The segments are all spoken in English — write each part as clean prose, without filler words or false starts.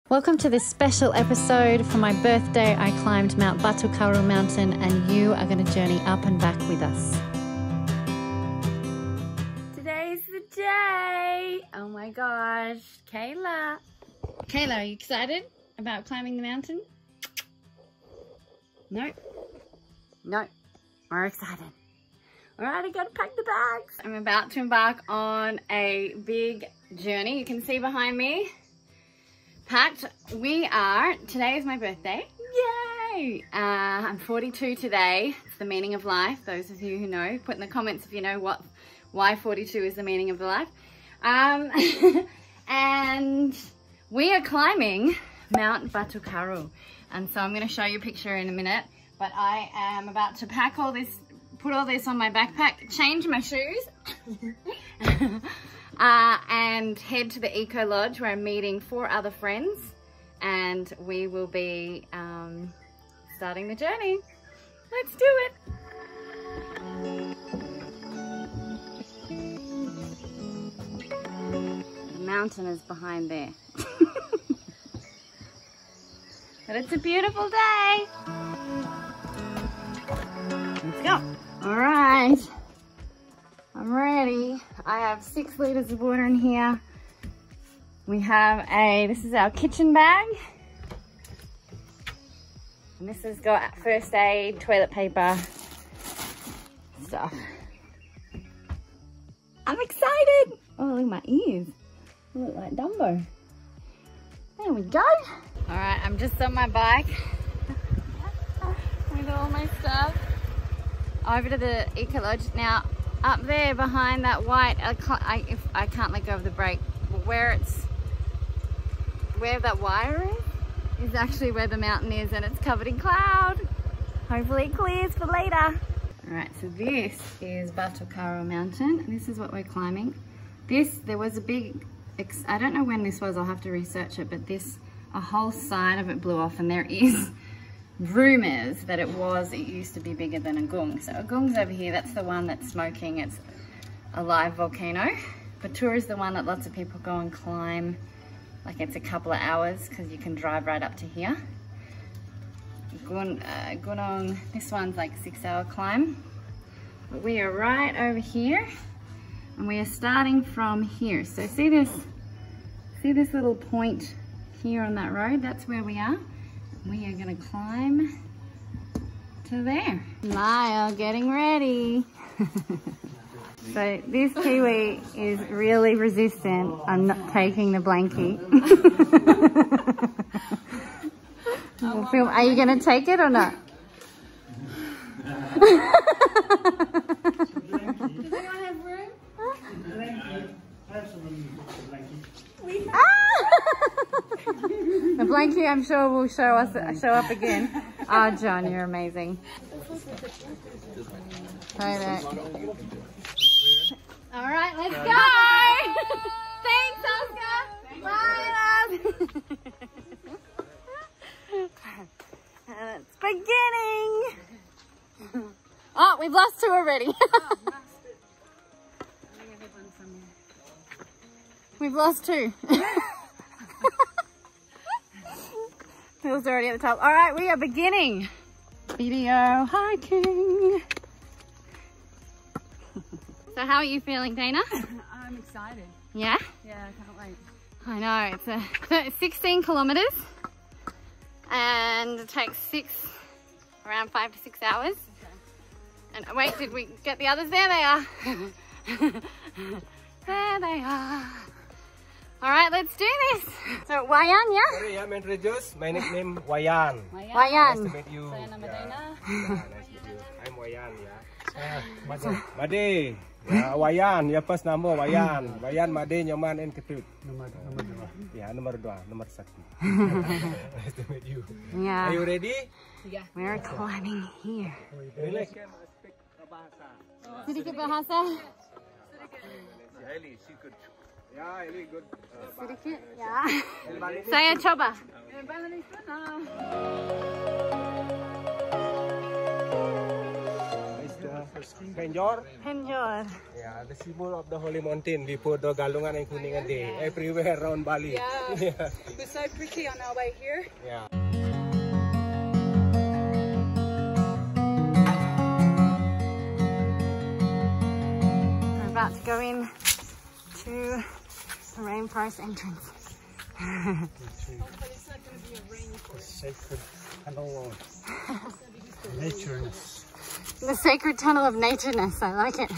Welcome to this special episode. For my birthday, I climbed Mount Batu Karu mountain and you are going to journey up and back with us. Today's the day. Oh my gosh. Kayla, are you excited about climbing the mountain? No? No. We're excited. Alright, I gotta pack the bags. I'm about to embark on a big journey. You can see behind me. Packed. Today is my birthday. Yay! I'm 42 today. It's the meaning of life. Those of you who know, put in the comments if you know why 42 is the meaning of the life. And we are climbing Mount Batu Karu. And so I'm going to show you a picture in a minute. But I am about to pack all this, put all this on my backpack, change my shoes. And head to the Eco Lodge where I'm meeting 4 other friends and we will be starting the journey. Let's do it. The mountain is behind there. But it's a beautiful day. Let's go. All right. I'm ready. I have 6 liters of water in here. We have this is our kitchen bag. And this has got first aid, toilet paper, stuff. I'm excited. Oh, look at my ears. I look like Dumbo. There we go. All right, I'm just on my bike with all my stuff. Over to the Eco Lodge. Now, up there behind that white, I can't let go of the brake, but where that wire is actually where the mountain is and it's covered in cloud. Hopefully it clears for later. All right, so this is Batu Karu mountain. This is what we're climbing. There was a big, I don't know when this was, I'll have to research it, but a whole side of it blew off and there is rumors that it used to be bigger than Agung. So Agung's over here, that's the one that's smoking, it's a live volcano. Batura is the one that lots of people go and climb, like it's a couple of hours because you can drive right up to here. Gunung, this one's like a 6-hour climb. But we are right over here and we are starting from here. So see this little point here on that road? That's where we are. We are going to climb to there. Lyle getting ready. So this Kiwi is really resistant on not taking the blankie. We'll film. Are you going to take it or not? Does anyone have room? The blankie, I'm sure, will show up again. Oh, John, you're amazing. Right. All right, let's go. Thanks, Oscar. Bye, love. And it's beginning. Oh, we've lost 2 already. We've lost 2. Phil's already at the top. All right, we are beginning video hiking. So how are you feeling, Dana? I'm excited. Yeah? Yeah, I can't wait. I know, it's 16 kilometers and it takes around 5 to 6 hours. Okay. And wait, did we get the others? There they are. There they are. All right, let's do this. So Wayan, yeah? Sorry, I'm introduced. My nickname Wayan. Wayan. Nice to meet you. Saya nama Dana. Yeah, nice to meet you. I'm Wayan, yeah. Made. Ya, Wayan. Ya pas nama Wayan. Wayan Made Nyaman Institute. Nomor 2. Ya, nomor 2, nomor 1. Nice to meet you. Yeah. Are you ready? Yeah. We're climbing here. Really? Speak bahasa. Sedikit bahasa. Yeah, really good. Sedikit, ya. Saya coba. Penjor. Penjor. Yeah, the symbol of the holy mountain. We put the Galungan and Kuningan Day everywhere around Bali. Yeah. It was so pretty on our way here. Yeah. We're about to go in to the rainforest entrance. Sacred tunnel of natureness. The sacred tunnel of natureness, I like it.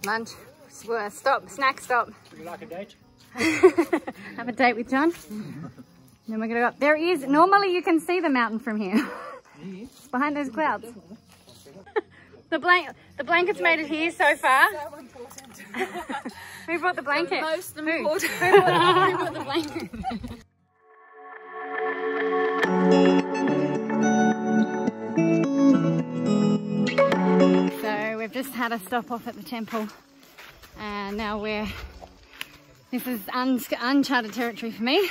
Lunch, stop, snack stop. Would you like a date? Have a date with John. Then we're gonna go up. There is, normally you can see the mountain from here. Behind those clouds. The blanket's made it here so far. So important. Who brought the blanket? Most Who? important. Who brought the blanket? So we've just had a stop off at the temple, and now this is uncharted territory for me,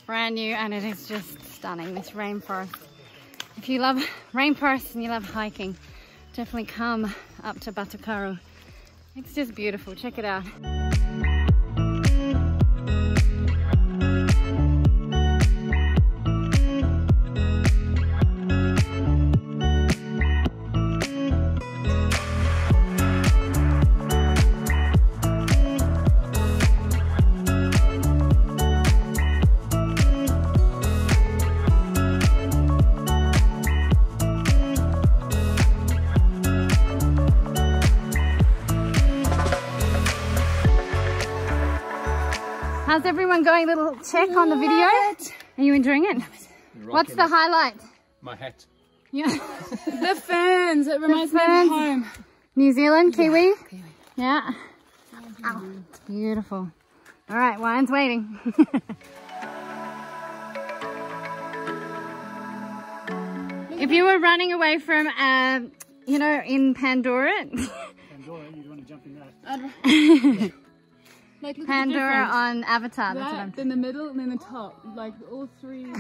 brand new, and it is just stunning, this rainforest. If you love rainforests and you love hiking, definitely come up to Batu Karo. It's just beautiful, check it out. How's everyone going? Little check on the video. Are you enjoying it? What's the highlight? My hat. Yeah. The ferns. It reminds me of home. New Zealand, Kiwi. Yeah. Oh, it's beautiful. All right, wine's waiting. If you were running away from, you know, in Pandora. Pandora, you'd want to jump in that. Like, look Pandora at the on Avatar. That's what I'm difference. That, then the middle, and then the top. Like all three,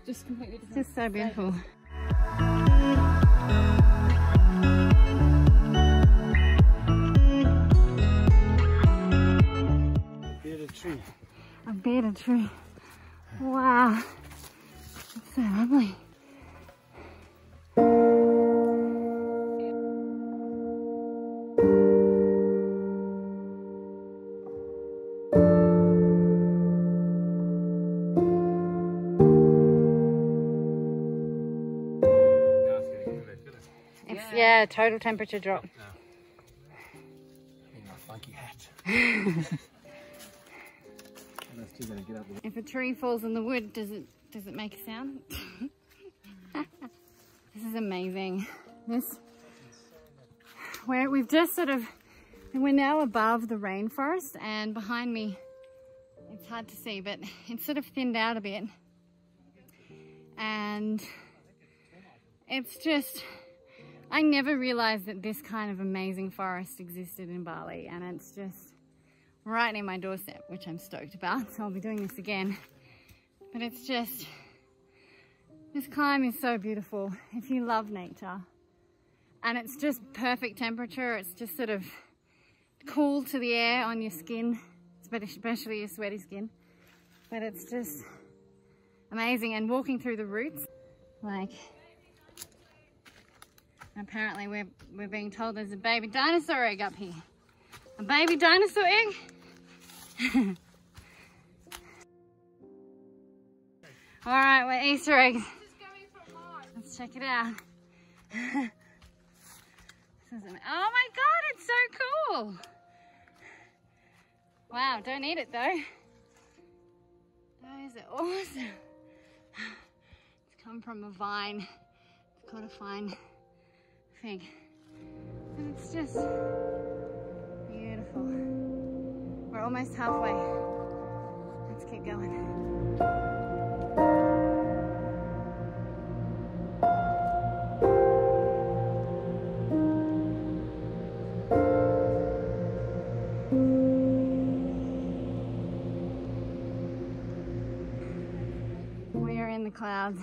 just completely different. It's just so beautiful. Bearded tree. A bearded tree. Wow. It's so lovely. Yeah, total temperature drop. Funky hat. If a tree falls in the wood, does it make a sound? This is amazing. We've just sort of, we're now above the rainforest, and behind me, it's hard to see, but it's sort of thinned out a bit. And it's just, I never realized that this kind of amazing forest existed in Bali, and it's just right near my doorstep, which I'm stoked about, so I'll be doing this again. But it's just, this climb is so beautiful if you love nature. And it's just perfect temperature. It's just sort of cool to the air on your skin, especially your sweaty skin. But it's just amazing. And walking through the roots, like, apparently we're being told there's a baby dinosaur egg up here. A baby dinosaur egg? All right, we're Easter eggs. Let's check it out. Oh my God, it's so cool. Wow, don't eat it though. Those are awesome. It's come from a vine. It's called a fine fig. And it's just beautiful. We're almost halfway. Let's keep going. We are in the clouds.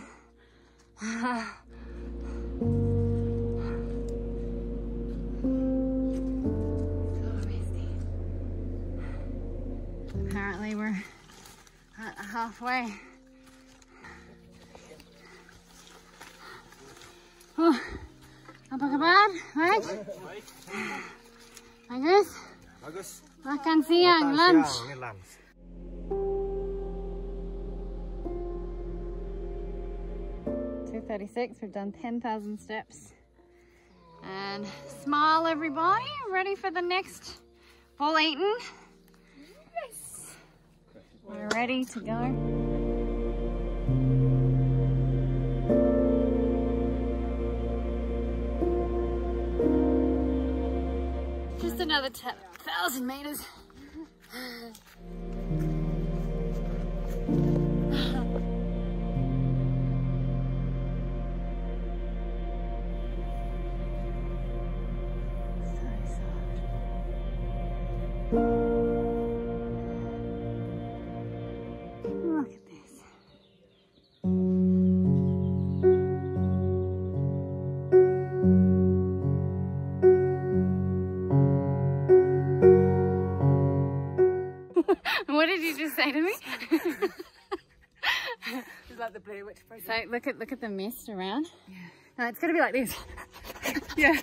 Apparently we're at halfway. Oh, apa kabar? Baik? Bagus? Bagus. Makan siang, lunch. Ini lunch. We've done 10,000 steps. And smile everybody, ready for the next Bull Eaton? Yes! We're ready to go. Just another 1,000 meters. Look at this. What did you just say to me? It's like the Blair Witch Project. So look at the mist around. Yeah. No, it's gonna be like this. Yeah.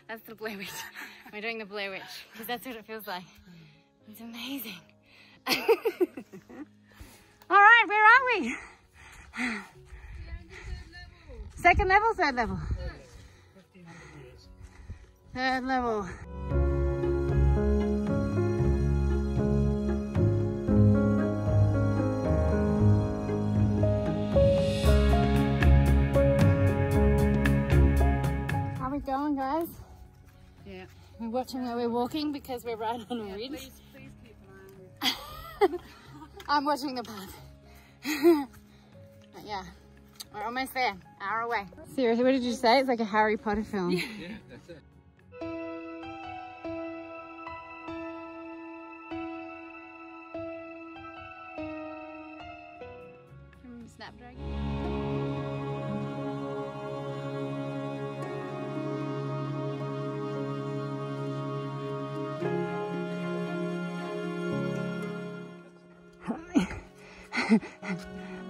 That's the Blair Witch. We're doing the Blair Witch because that's what it feels like. It's amazing. All right, where are we? Second level, third level? Third level. How we going, guys? Yeah. We're watching where we're walking because we're right on a ridge. Please keep an eye on it. I'm watching the path. But yeah, we're almost there, hour away. Seriously, what did you say? It's like a Harry Potter film. Yeah, that's it. From Snapdragon.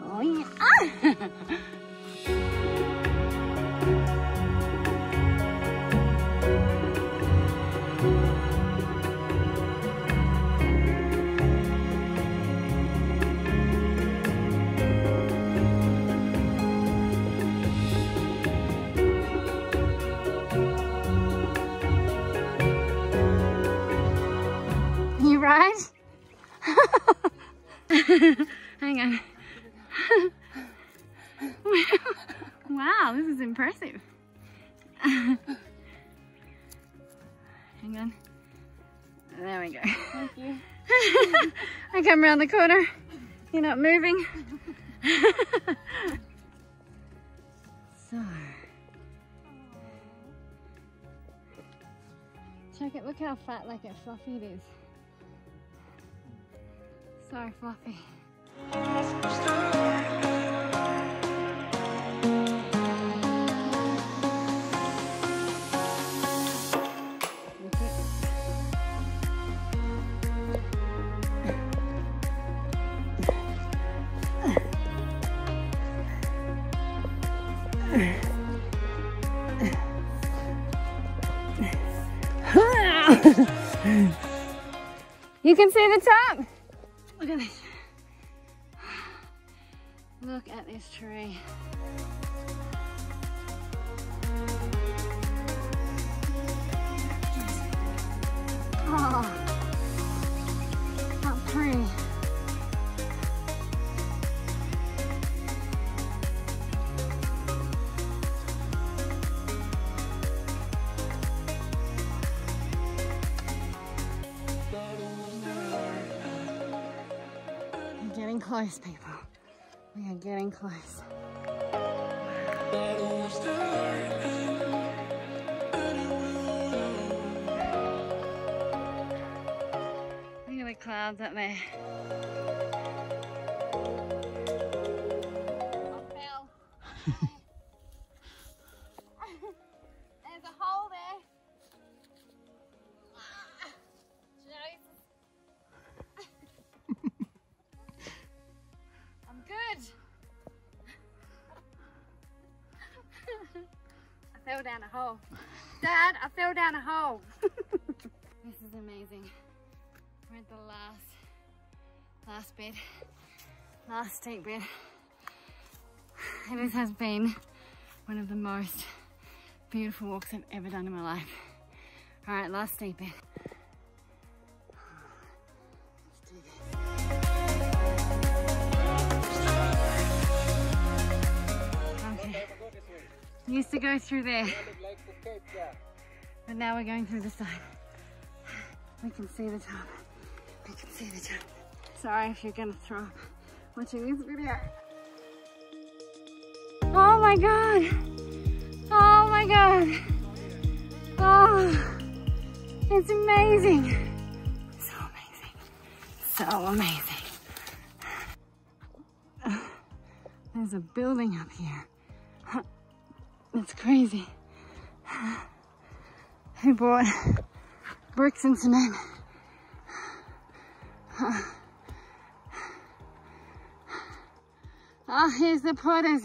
Oh yeah. You right? Hang on. Wow, this is impressive. Hang on. There we go. Thank you. I come around the corner. You're not moving. So. Check it, look how fat, like how fluffy it is. So fluffy. You can see the top. Look at this. Look at this tree. Oh, how close, people. We are getting close. Look at the clouds up there. There's a hole there. I'm good. I fell down a hole. Dad, I fell down a hole. This is amazing. We're at the last bit, last steep bit. This has been one of the most beautiful walks I've ever done in my life. All right, last steep bit. Let's do this. Okay. Used to go through there, but now we're going through the side. We can see the top. We can see the top. Sorry if you're gonna throw up watching this video. Oh my god! Oh my god! Oh, it's amazing! So amazing! So amazing! There's a building up here. It's crazy. Who bought bricks and cement? Oh, here's the porters.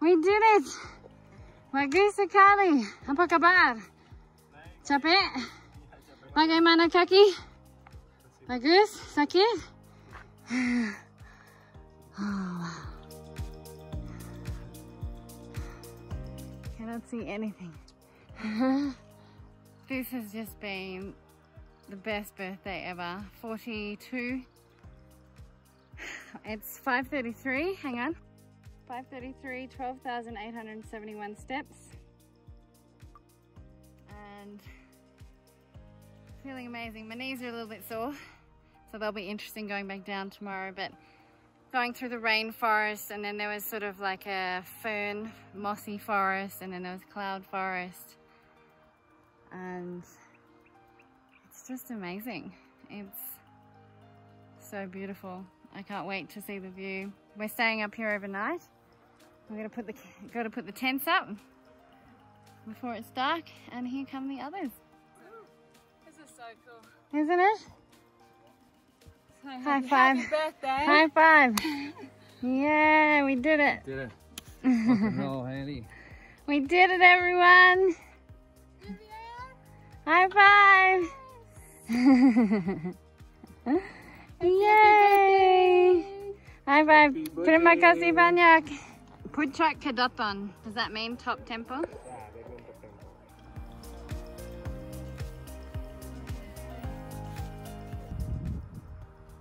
We did it! Bagus sekali. Apa kabar? Capek? Bagaimana kaki? Bagus? Sakit? Oh, wow. Cannot see anything. This has just been the best birthday ever. 42. It's 5:33, hang on. 5:33, 12,871 steps. And feeling amazing. My knees are a little bit sore, so they'll be interesting going back down tomorrow, but going through the rainforest, and then there was sort of like a fern, mossy forest, and then there was cloud forest. And it's just amazing. It's so beautiful. I can't wait to see the view. We're staying up here overnight. We're gonna put the tents up before it's dark, and here come the others. This is so cool. Isn't it? So High five. Happy birthday. High five. Yeah, we did it. Did it. Rock and roll, Haley. We did it, everyone. High five. Yay. High five. Terima kasih banyak. Puncak Kedaton. Does that mean top temple?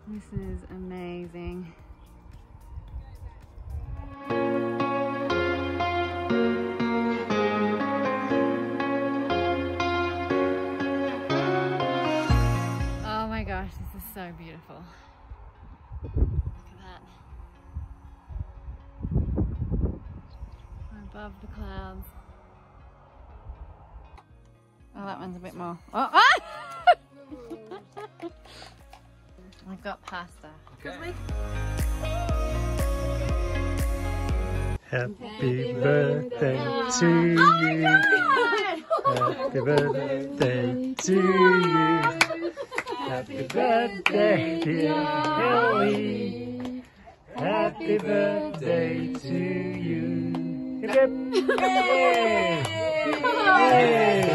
This is amazing. Oh my gosh, this is so beautiful. Look at that. We're above the clouds. Oh, that one's a bit more. Oh, ah! I've got pasta. Okay. Happy birthday to you. Happy birthday to you. Happy birthday, dear Haley. Happy birthday to you. Hip hip. Yay!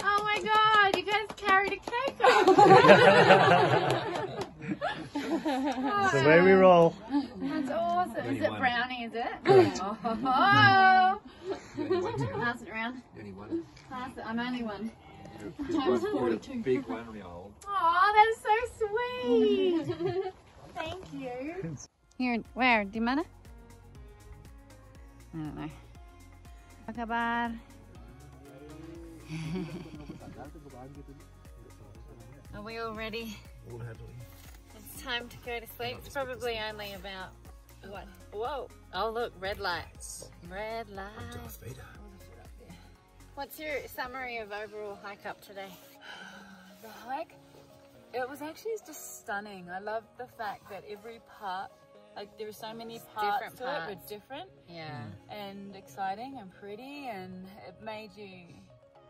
Oh my god, you guys carried a cake off. That's the way we roll. That's awesome. Is it brownie, is it? Oh. Pass it around. Pass it. I'm only one. Times 42. Big one, we all. Oh, that's so sweet. Thank you. Here, where? Dimana? I don't know. Apa kabar? Are we all ready? It's time to go to sleep. It's probably only about, what? Whoa! Oh look, red lights. Red lights. What's your summary of overall hike up today? The hike, it was actually just stunning. I love the fact that every part, like there were so many parts different to parts. it, were different. Yeah. And exciting and pretty, and it made you,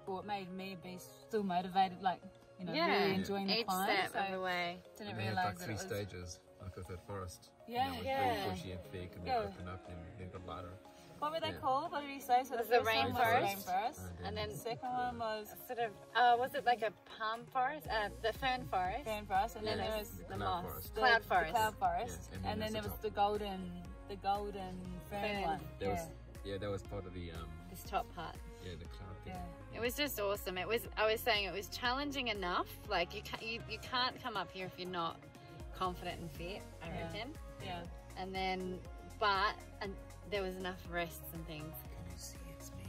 well, it made me be still motivated, like, you know, really enjoying the Each climb. step So of the way. didn't And they had realise like that three it was stages, like with that forest. Yeah, It was yeah. very bushy and thick, and then open up and then got lighter. What were they called? What did he say? So Was the the first one was rainforest? rainforest, And then the second one was sort of, was it like a palm forest? The fern forest? fan forest, and then Yeah. there was The the cloud moss, forest. Cloud forest. the cloud forest, Yes, and and then then there there's was the golden fern Fern. one. That was, that was part of the This top part. the cloud thing. Yeah. It was just awesome. I was saying it was challenging enough. Like you can't come up here if you're not confident and fit, I Yeah. reckon. Yeah. And then, and there was enough rests and things. Can you see it's me?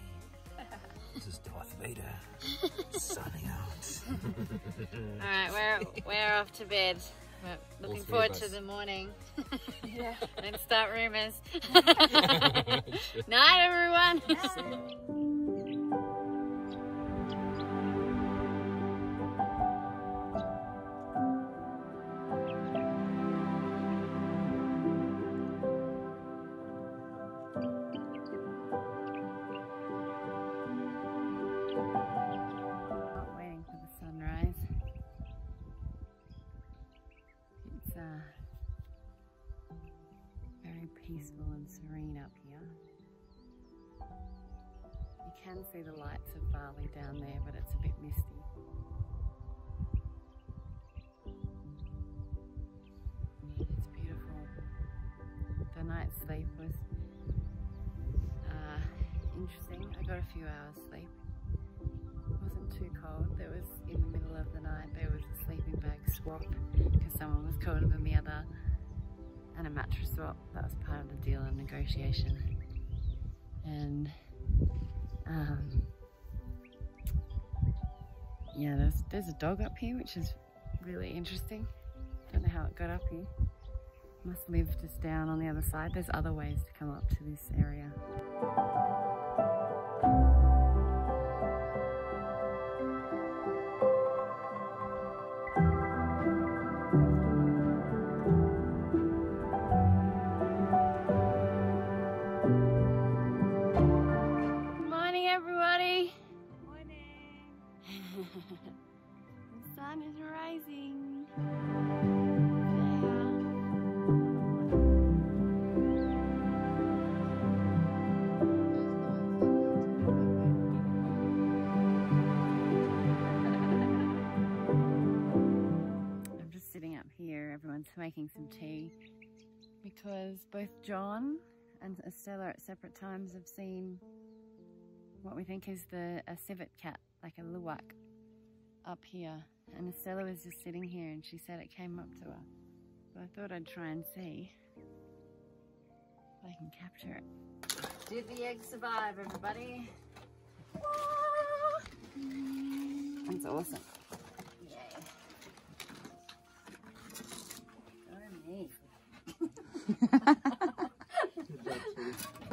This is Darth Vader, signing out. All right, we're off to bed. We're looking three forward of to us. the morning. Yeah. Let's start rumors. Night, everyone. Waiting for the sunrise. It's very peaceful and serene up here. You can see the lights of Bali down there, but it's a bit misty. It's beautiful. The night's sleep was interesting. I got a few hours sleep. It wasn't too cold. There was, in the middle of the night, there was a sleeping bag swap because someone was colder than the other, and a mattress swap. That was part of the deal and negotiation. And yeah, there's a dog up here, which is really interesting. Don't know how it got up here. Must live just down on the other side. There's other ways to come up to this area. Morning, everybody. Morning. The sun is rising. I'm just sitting up here. Everyone's making some tea because both John and Estella at separate times have seen what we think is a civet cat, like a luwak, up here. And Estella was just sitting here and she said it came up to her. So I thought I'd try and see if I can capture it. Did the egg survive, everybody? That's awesome. Yay. Go me.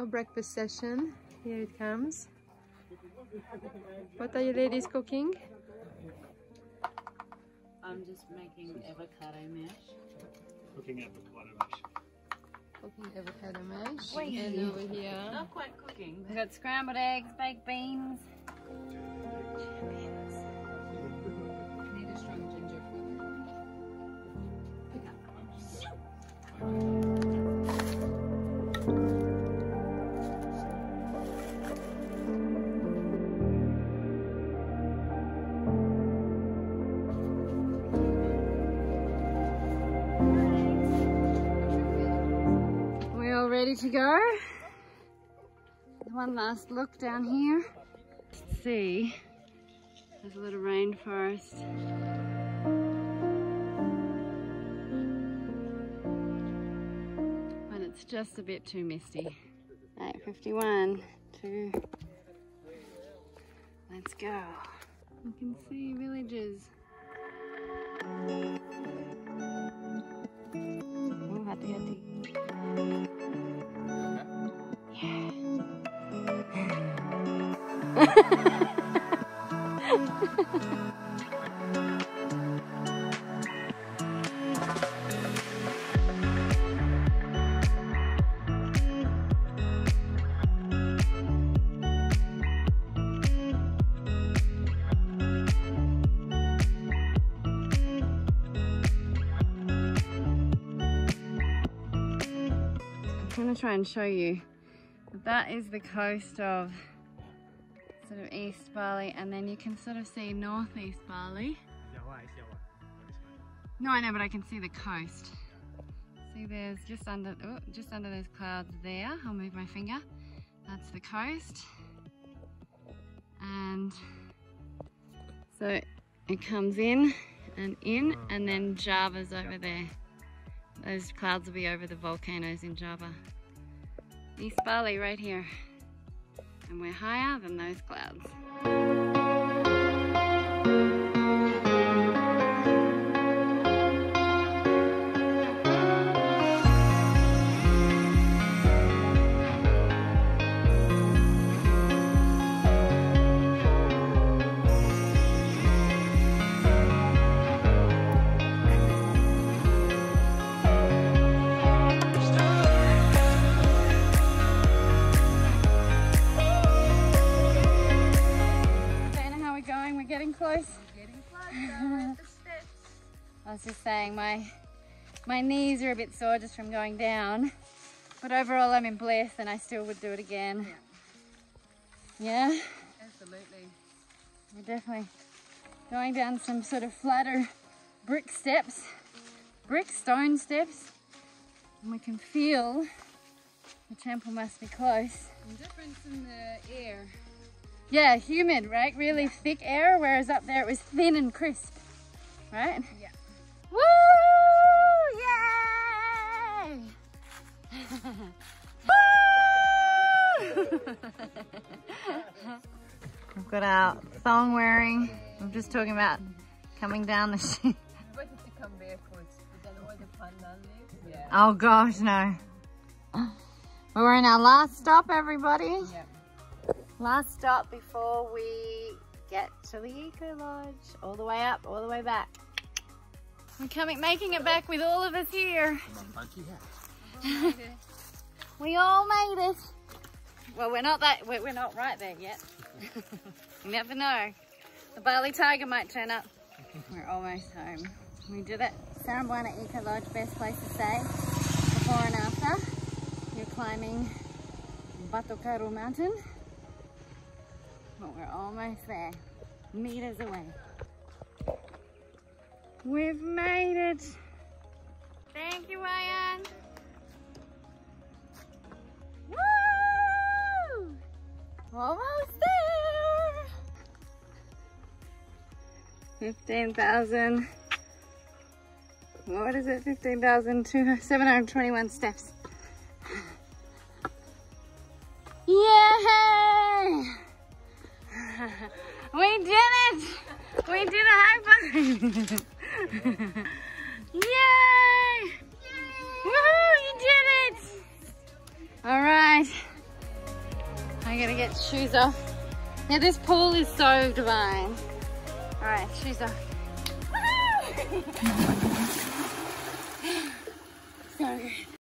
Our breakfast session. Here it comes. What are you ladies cooking? I'm just making avocado mash. Cooking avocado mash. Cooking avocado mash. Wait. And over here, Not quite cooking. We've got scrambled eggs, baked beans. need a strong ginger flavor. We're all ready to go. One last look down here. Let's see. There's a little rainforest. But it's just a bit too misty. 8:51 to Let's go. You can see villages. Oh, hati-hati. Yeah. I'm going to try and show you. That is the coast of sort of East Bali, and then you can sort of see Northeast Bali. No, I know, but I can see the coast. See, there's just under those clouds there. I'll move my finger. That's the coast, and so it comes in, and then Java's over there. Those clouds will be over the volcanoes in Java. East Bali right here. And we're higher than those clouds. Close. Getting closer at the steps. I was just saying my knees are a bit sore just from going down, but overall I'm in bliss and I still would do it again. Yeah? Absolutely. We're definitely going down some sort of flatter brick stone steps, and we can feel the temple must be close. The difference in the air. Yeah, humid, right? Really thick air, whereas up there it was thin and crisp, right? Yeah. Woo! Yay! Woo! We've got our thong wearing. I'm just talking about coming down the chute. We wanted to come backwards, but then all the pandan leaves. Yeah. Oh gosh, no. We're in our last stop, everybody. Yeah. Last stop before we get to the Eco Lodge. All the way up, all the way back. We're making it back with all of us here. We all made it. Well, we're not right there yet. You never know. The Bali tiger might turn up. We're almost home. We did it. Sarambuana Eco Lodge, best place to stay. Before and after. You're climbing Batu Karu Mountain. But we're almost there, meters away. We've made it. Thank you, Ryan. Woo! Almost there. 15,000. What is it? 15,721 steps. Yay! We did it! We did a high five! Yay! Woohoo! You did it! Alright. I gotta get shoes off. Now this pool is so divine. Alright, shoes off. So good.